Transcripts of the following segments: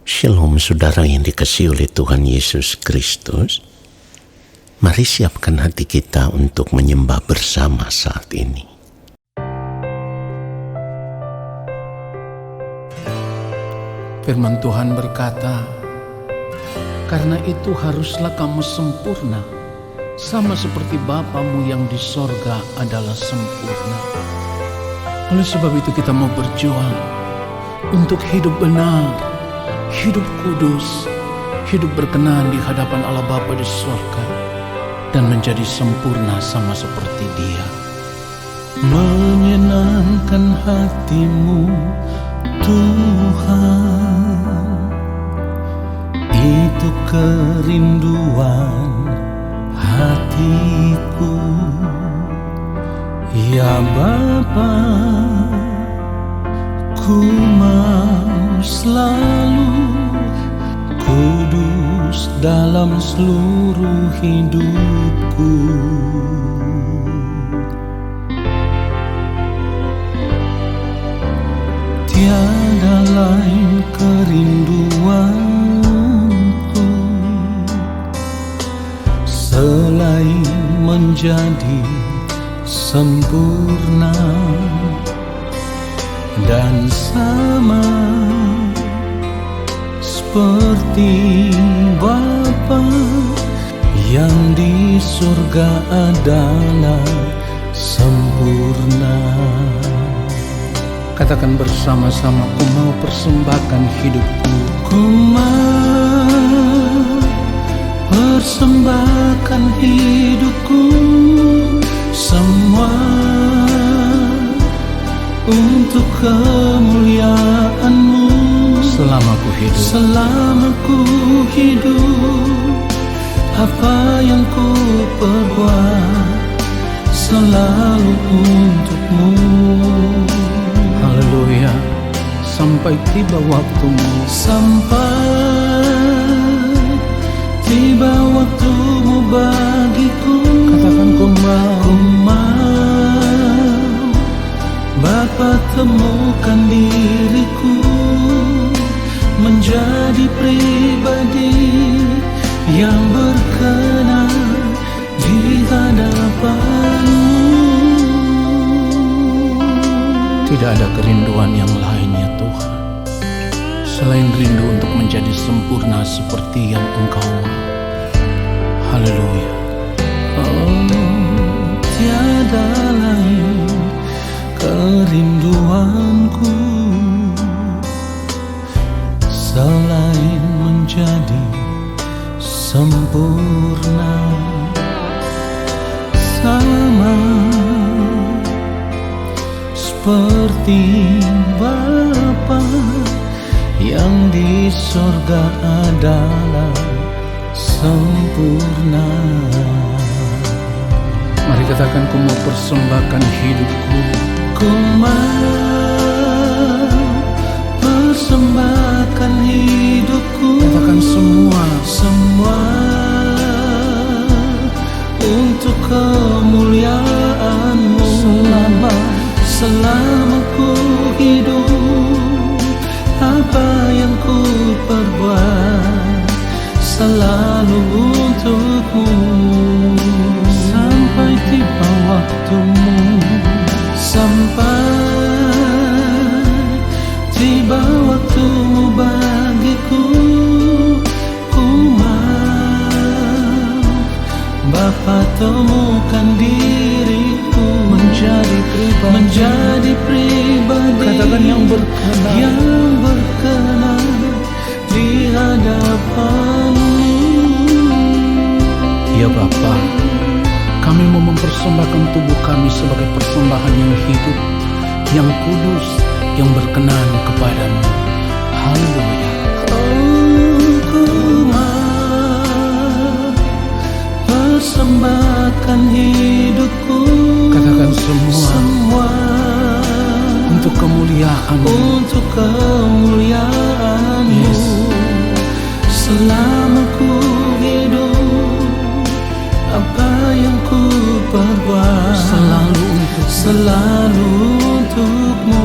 Shalom saudara yang dikasihi oleh Tuhan Yesus Kristus. Mari siapkan hati kita untuk menyembah bersama saat ini. Firman Tuhan berkata, "Karena itu haruslah kamu sempurna, sama seperti Bapamu yang di sorga adalah sempurna." Oleh sebab itu kita mau berjuang untuk hidup benar, hidup kudus, hidup berkenan di hadapan Allah Bapa di surga, dan menjadi sempurna sama seperti Dia. Menyenangkan hatimu, Tuhan, itu kerinduan hatiku. Ya Bapa, ku mau selalu kudus dalam seluruh hidupku. Tiada lain kerinduanku selain menjadi sempurna dan sama seperti Bapa yang di surga adalah sempurna. Katakan bersama-sama, ku mau persembahkan hidupku. Ku mau persembahkan hidupku semua untuk kemuliaan-Mu. Selama ku hidup, apa yang ku perbuat selalu untuk-Mu. Haleluya. Sampai tiba waktumu, sampai tiba waktumu bagiku. Katakan ku mau, Bapa temukan diriku menjadi pribadi yang berkenan di hadapan-Mu. Tidak ada kerinduan yang lain ya Tuhan, selain rindu untuk menjadi sempurna seperti yang Engkau mau. Haleluya. Oh, tiada lain kerinduanku selain menjadi sempurna sama seperti Bapa yang di sorga adalah sempurna. Mari katakan, ku mau persembahkan hidupku. Ku mau persembahkan hidupku. Katakan semua untuk kemuliaan-Mu. Selama ku hidup, apa yang ku perbuat selalu untuk-Mu. Sampai tiba waktumu, sampai tiba waktumu bagiku. Ku mau Bapa temukan diriku menjadi pribadi katakan yang berkenan di hadapan-Mu. Ya Bapa, kami mau mempersembahkan tubuh kami sebagai persembahan yang hidup, yang kudus, yang berkenan kepada-Mu. Haleluya. Ku mau persembahkan hidupku. Katakan semua untuk kemuliaan-Mu. Yes. Selama ku hidup, apa yang ku perbuat selalu untuk-Mu.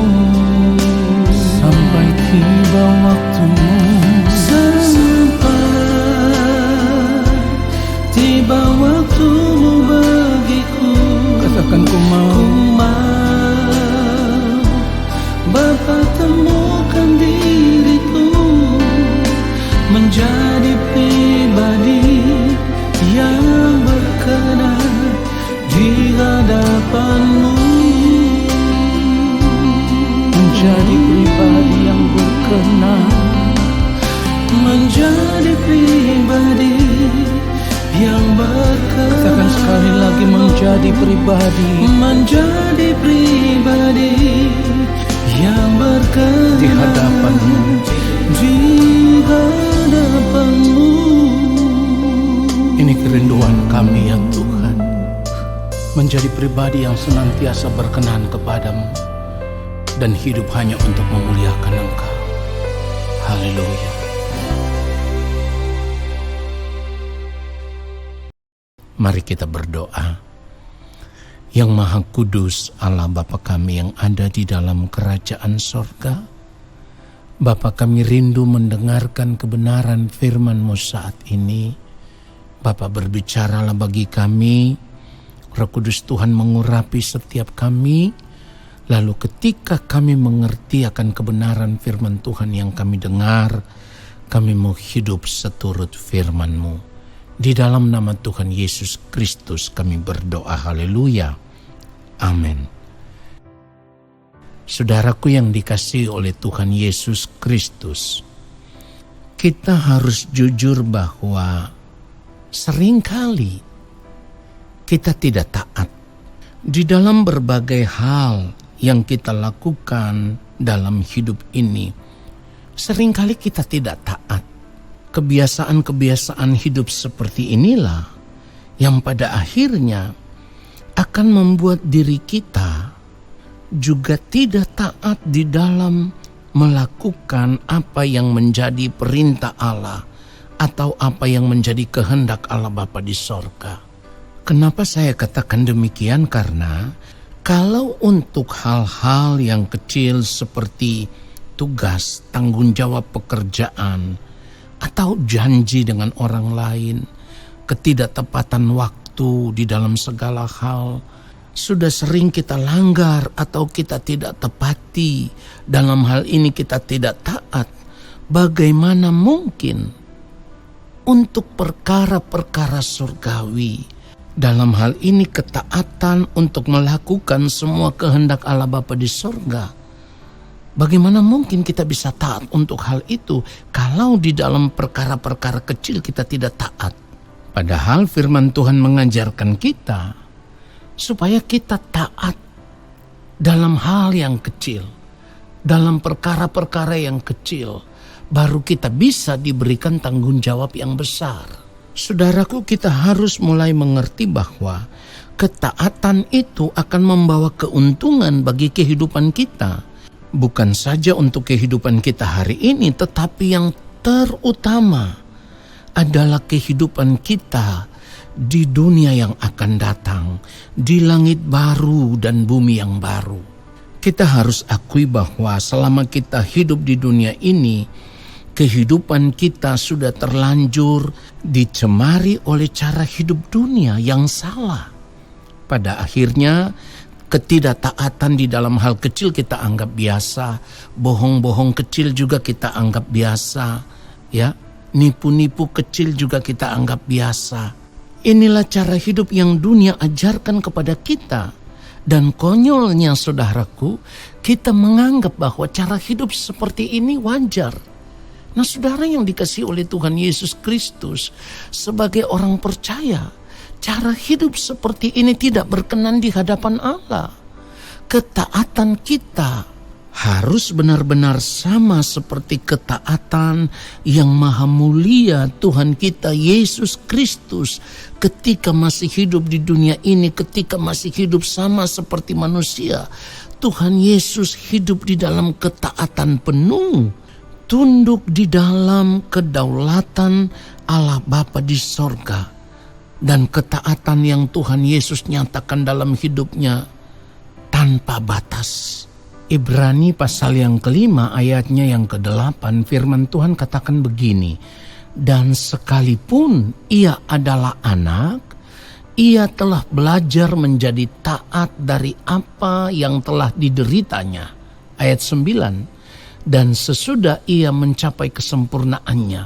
Sampai tiba waktumu, menjadi pribadi yang berkenan, menjadi pribadi yang berkenan. Katakan sekali lagi, menjadi pribadi yang berkenan di hadapan-Mu, di hadapan-Mu. Ini kerinduan kami ya Tuhan, menjadi pribadi yang senantiasa berkenan kepadamu dan hidup hanya untuk memuliakan Engkau. Haleluya. Mari kita berdoa. Yang Maha Kudus Allah Bapa kami yang ada di dalam kerajaan sorga, Bapa kami rindu mendengarkan kebenaran firman-Mu saat ini. Bapa berbicaralah bagi kami, Roh Kudus Tuhan mengurapi setiap kami, lalu ketika kami mengerti akan kebenaran firman Tuhan yang kami dengar, kami mau hidup seturut firman-Mu. Di dalam nama Tuhan Yesus Kristus kami berdoa, haleluya, amin. Saudaraku yang dikasihi oleh Tuhan Yesus Kristus, kita harus jujur bahwa seringkali kita tidak taat di dalam berbagai hal yang kita lakukan dalam hidup ini. Seringkali kita tidak taat. Kebiasaan-kebiasaan hidup seperti inilah yang pada akhirnya akan membuat diri kita juga tidak taat di dalam melakukan apa yang menjadi perintah Allah atau apa yang menjadi kehendak Allah Bapa di sorga. Kenapa saya katakan demikian? Karena kalau untuk hal-hal yang kecil seperti tugas, tanggung jawab pekerjaan, atau janji dengan orang lain, ketidaktepatan waktu di dalam segala hal, sudah sering kita langgar atau kita tidak tepati. Dalam hal ini kita tidak taat. Bagaimana mungkin untuk perkara-perkara surgawi? Dalam hal ini ketaatan untuk melakukan semua kehendak Allah Bapa di surga. Bagaimana mungkin kita bisa taat untuk hal itu kalau di dalam perkara-perkara kecil kita tidak taat? Padahal firman Tuhan mengajarkan kita supaya kita taat dalam hal yang kecil, dalam perkara-perkara yang kecil, baru kita bisa diberikan tanggung jawab yang besar. Saudaraku, kita harus mulai mengerti bahwa ketaatan itu akan membawa keuntungan bagi kehidupan kita. Bukan saja untuk kehidupan kita hari ini, tetapi yang terutama adalah kehidupan kita di dunia yang akan datang, di langit baru dan bumi yang baru. Kita harus akui bahwa selama kita hidup di dunia ini, kehidupan kita sudah terlanjur dicemari oleh cara hidup dunia yang salah. Pada akhirnya, ketidaktaatan di dalam hal kecil kita anggap biasa, bohong-bohong kecil juga kita anggap biasa, ya, nipu-nipu kecil juga kita anggap biasa. Inilah cara hidup yang dunia ajarkan kepada kita. Dan konyolnya saudaraku, kita menganggap bahwa cara hidup seperti ini wajar. Nah, saudara yang dikasihi oleh Tuhan Yesus Kristus, sebagai orang percaya, cara hidup seperti ini tidak berkenan di hadapan Allah. Ketaatan kita harus benar-benar sama seperti ketaatan yang maha mulia Tuhan kita Yesus Kristus ketika masih hidup di dunia ini, ketika masih hidup sama seperti manusia. Tuhan Yesus hidup di dalam ketaatan penuh, tunduk di dalam kedaulatan Allah Bapa di sorga. Dan ketaatan yang Tuhan Yesus nyatakan dalam hidupnya tanpa batas. Ibrani pasal yang kelima ayatnya yang ke-8, firman Tuhan katakan begini, dan sekalipun ia adalah anak, ia telah belajar menjadi taat dari apa yang telah dideritanya. Ayat 9, dan sesudah ia mencapai kesempurnaannya,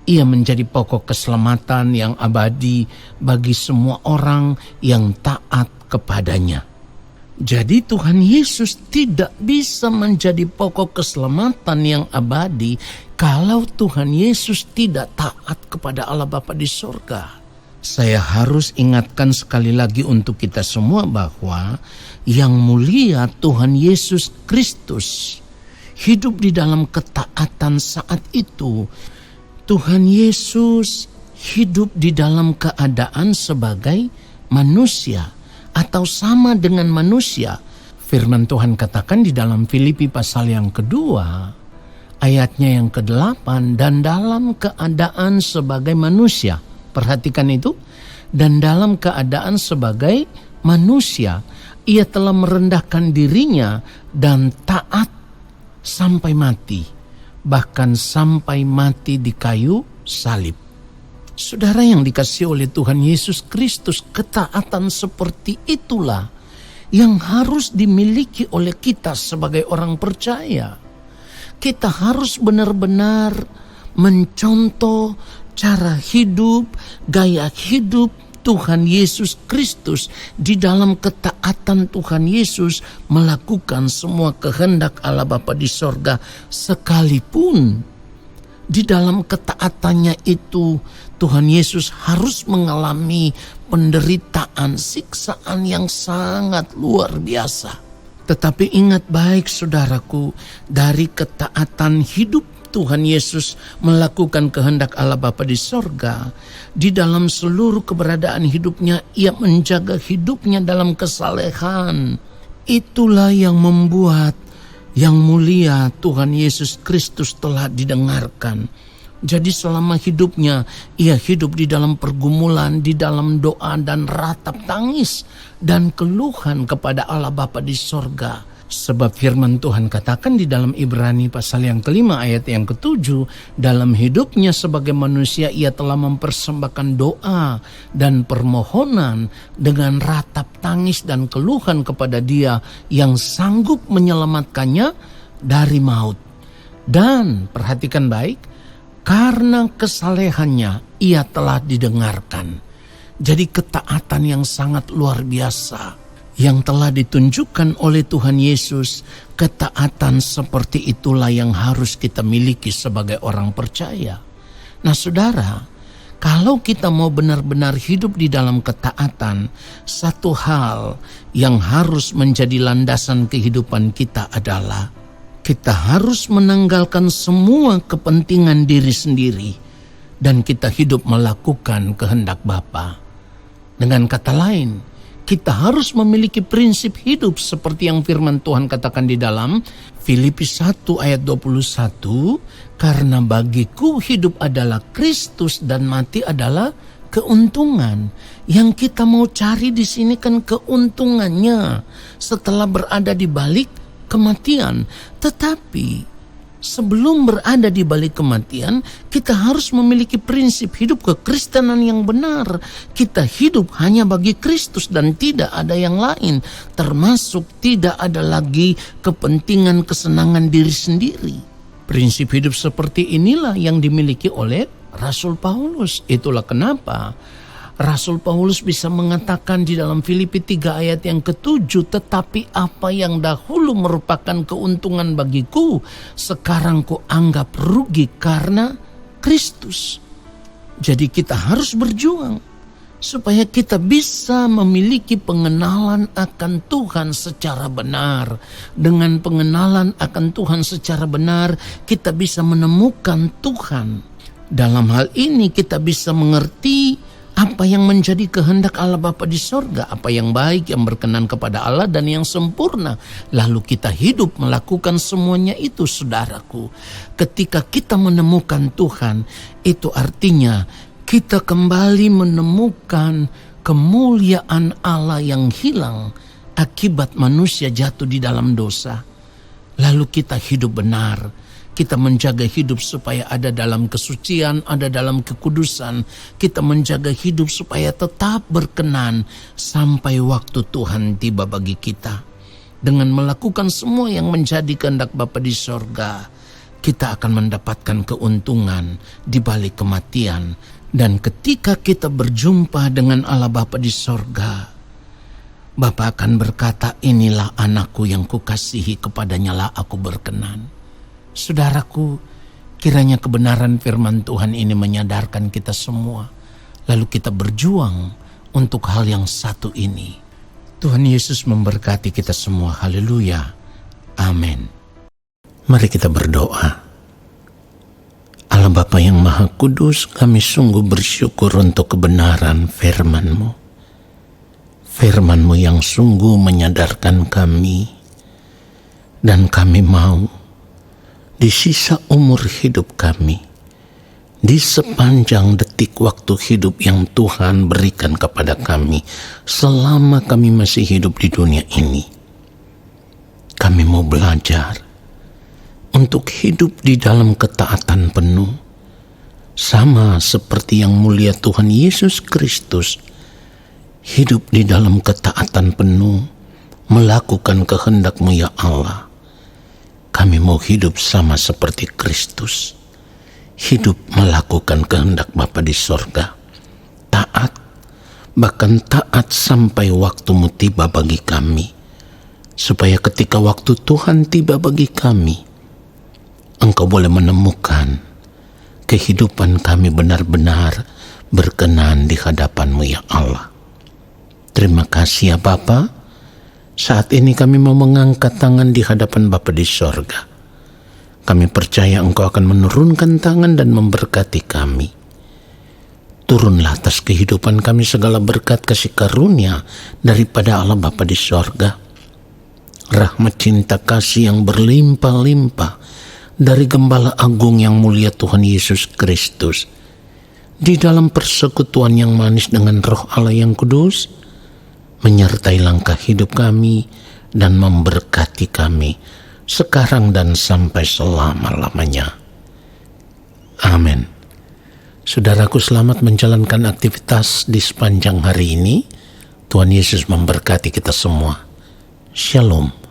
ia menjadi pokok keselamatan yang abadi bagi semua orang yang taat kepadanya. Jadi Tuhan Yesus tidak bisa menjadi pokok keselamatan yang abadi kalau Tuhan Yesus tidak taat kepada Allah Bapa di sorga. Saya harus ingatkan sekali lagi untuk kita semua bahwa yang mulia Tuhan Yesus Kristus hidup di dalam ketaatan saat itu. Tuhan Yesus hidup di dalam keadaan sebagai manusia atau sama dengan manusia. Firman Tuhan katakan di dalam Filipi pasal yang kedua, ayatnya yang ke-8, dan dalam keadaan sebagai manusia. Perhatikan itu, dan dalam keadaan sebagai manusia, ia telah merendahkan dirinya dan taat sampai mati, bahkan sampai mati di kayu salib. Saudara yang dikasihi oleh Tuhan Yesus Kristus, ketaatan seperti itulah yang harus dimiliki oleh kita sebagai orang percaya. Kita harus benar-benar mencontoh cara hidup, gaya hidup Tuhan Yesus Kristus. Di dalam ketaatan Tuhan Yesus melakukan semua kehendak Allah Bapa di sorga, sekalipun di dalam ketaatannya itu Tuhan Yesus harus mengalami penderitaan, siksaan yang sangat luar biasa. Tetapi ingat baik saudaraku, dari ketaatan hidup Tuhan Yesus melakukan kehendak Allah Bapa di sorga, di dalam seluruh keberadaan hidupnya, ia menjaga hidupnya dalam kesalehan. Itulah yang membuat yang mulia Tuhan Yesus Kristus telah didengarkan. Jadi selama hidupnya, ia hidup di dalam pergumulan, di dalam doa dan ratap tangis dan keluhan kepada Allah Bapa di sorga. Sebab firman Tuhan katakan di dalam Ibrani pasal yang ke-5 ayat yang ke-7, dalam hidupnya sebagai manusia ia telah mempersembahkan doa dan permohonan dengan ratap tangis dan keluhan kepada Dia yang sanggup menyelamatkannya dari maut. Dan perhatikan baik, karena kesalehannya ia telah didengarkan. Jadi ketaatan yang sangat luar biasa yang telah ditunjukkan oleh Tuhan Yesus, ketaatan seperti itulah yang harus kita miliki sebagai orang percaya. Nah saudara, kalau kita mau benar-benar hidup di dalam ketaatan, satu hal yang harus menjadi landasan kehidupan kita adalah kita harus menanggalkan semua kepentingan diri sendiri dan kita hidup melakukan kehendak Bapa. Dengan kata lain, kita harus memiliki prinsip hidup seperti yang firman Tuhan katakan di dalam Filipi 1 ayat 21, karena bagiku hidup adalah Kristus dan mati adalah keuntungan. Yang kita mau cari di sini kan keuntungannya setelah berada di balik kematian. Tetapi sebelum berada di balik kematian, kita harus memiliki prinsip hidup kekristenan yang benar. Kita hidup hanya bagi Kristus dan tidak ada yang lain, termasuk tidak ada lagi kepentingan kesenangan diri sendiri. Prinsip hidup seperti inilah yang dimiliki oleh Rasul Paulus. Itulah kenapa Rasul Paulus bisa mengatakan di dalam Filipi 3 ayat yang ke-7, tetapi apa yang dahulu merupakan keuntungan bagiku, sekarang ku anggap rugi karena Kristus. Jadi kita harus berjuang supaya kita bisa memiliki pengenalan akan Tuhan secara benar. Dengan pengenalan akan Tuhan secara benar, kita bisa menemukan Tuhan. Dalam hal ini kita bisa mengerti apa yang menjadi kehendak Allah Bapa di sorga, apa yang baik, yang berkenan kepada Allah dan yang sempurna. Lalu kita hidup melakukan semuanya itu, saudaraku. Ketika kita menemukan Tuhan, itu artinya kita kembali menemukan kemuliaan Allah yang hilang akibat manusia jatuh di dalam dosa. Lalu kita hidup benar. Kita menjaga hidup supaya ada dalam kesucian, ada dalam kekudusan. Kita menjaga hidup supaya tetap berkenan sampai waktu Tuhan tiba bagi kita. Dengan melakukan semua yang menjadi kehendak Bapa di sorga, kita akan mendapatkan keuntungan di balik kematian. Dan ketika kita berjumpa dengan Allah Bapa di sorga, Bapa akan berkata, inilah anakku yang kukasihi, kepadanya lah aku berkenan. Saudaraku, kiranya kebenaran firman Tuhan ini menyadarkan kita semua. Lalu kita berjuang untuk hal yang satu ini. Tuhan Yesus memberkati kita semua. Haleluya. Amin. Mari kita berdoa. Allah Bapa yang Maha Kudus, kami sungguh bersyukur untuk kebenaran firman-Mu. Firman-Mu yang sungguh menyadarkan kami, dan kami mau di sisa umur hidup kami, di sepanjang detik waktu hidup yang Tuhan berikan kepada kami selama kami masih hidup di dunia ini, kami mau belajar untuk hidup di dalam ketaatan penuh, sama seperti yang mulia Tuhan Yesus Kristus hidup di dalam ketaatan penuh, melakukan kehendak-Mu ya Allah. Kami mau hidup sama seperti Kristus, hidup melakukan kehendak Bapa di sorga, taat, bahkan taat sampai waktu-Mu tiba bagi kami, supaya ketika waktu Tuhan tiba bagi kami, Engkau boleh menemukan kehidupan kami benar-benar berkenan di hadapan-Mu ya Allah. Terima kasih ya Bapa. Saat ini kami mau mengangkat tangan di hadapan Bapa di sorga. Kami percaya Engkau akan menurunkan tangan dan memberkati kami. Turunlah atas kehidupan kami segala berkat kasih karunia daripada Allah Bapa di sorga. Rahmat cinta kasih yang berlimpah-limpah dari Gembala Agung yang mulia Tuhan Yesus Kristus, di dalam persekutuan yang manis dengan Roh Allah yang kudus, menyertai langkah hidup kami dan memberkati kami sekarang dan sampai selama-lamanya. Amin. Saudaraku, selamat menjalankan aktivitas di sepanjang hari ini. Tuhan Yesus memberkati kita semua. Shalom.